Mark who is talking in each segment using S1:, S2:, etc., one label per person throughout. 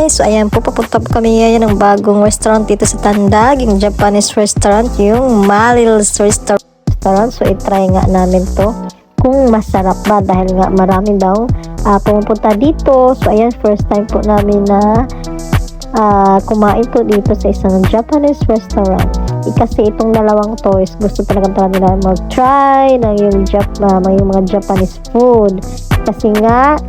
S1: guys, so ayan po, papunta po kami ngayon ng bagong restaurant dito sa Tandag, yung Japanese restaurant, yung Malil's Restaurant. So itry nga namin to kung masarap ba, dahil nga marami daw pumupunta dito. So ayan, first time po namin na kumain po dito sa isang Japanese restaurant. Kasi itong dalawang to is gusto talaga nila mag-try ng yung mga Japanese food. Kasi nga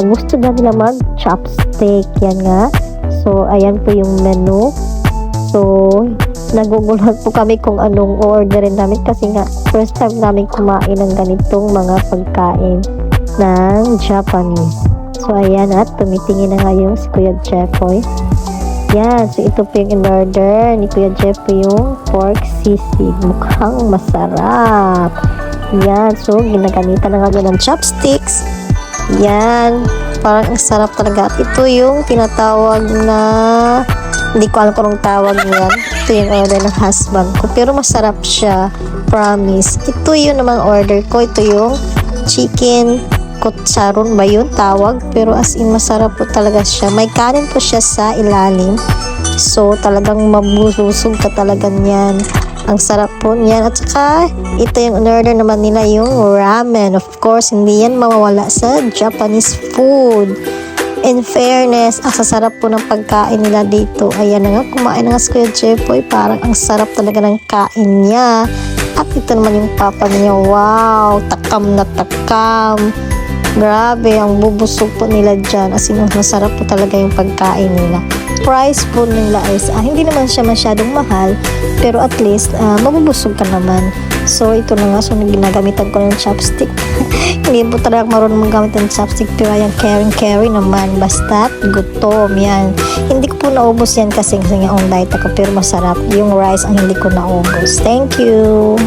S1: gusto na nila mag-chopstick. Yan nga. So, ayan po yung menu. So, naguguluhan po kami kung anong orderin namin. Kasi nga, first time namin kumain ng ganitong mga pagkain ng Japanese. So, ayan at tumitingin na nga yung si Kuya Jeffoy. Yan. So, ito po yung in-order ni Kuya Jeffoy, yung pork sisig. Mukhang masarap. Yan. So, ginagamitan na nga ng chopsticks. Yan, parang ang sarap talaga. At ito yung tinatawag na, hindi ko alam kung anong tawag niyan. Ito yung order ng husband ko, pero masarap siya, promise. Ito yung namang order ko. Ito yung chicken kutsaron ba yun tawag, pero as in masarap po talaga siya. May kanin po siya sa ilalim, so talagang mabusog ka talaga niyan. Ang sarap po niyan. At saka, ito yung order naman nila, yung ramen. Of course, hindi yan mawawala sa Japanese food. In fairness, ang sasarap po ng pagkain nila dito. Ayan na nga, kumain na nga si Kuya Jeffoy. Parang ang sarap talaga ng kain niya. At ito naman yung papa niya. Wow, takam na takam. Grabe, ang bubusog po nila dyan. As in, masarap po talaga yung pagkain nila. Price po nila is hindi naman siya masyadong mahal, pero at least mabubusog ka naman. So ito na nga, so ginagamitan ko ng chopstick. Hindi po talaga marunong magamit ng chopstick, pero ayan, carry naman, basta gutom yan. Hindi ko po naubos yan kasi nga on diet ako, pero masarap yung rice ang hindi ko naubos. Thank you.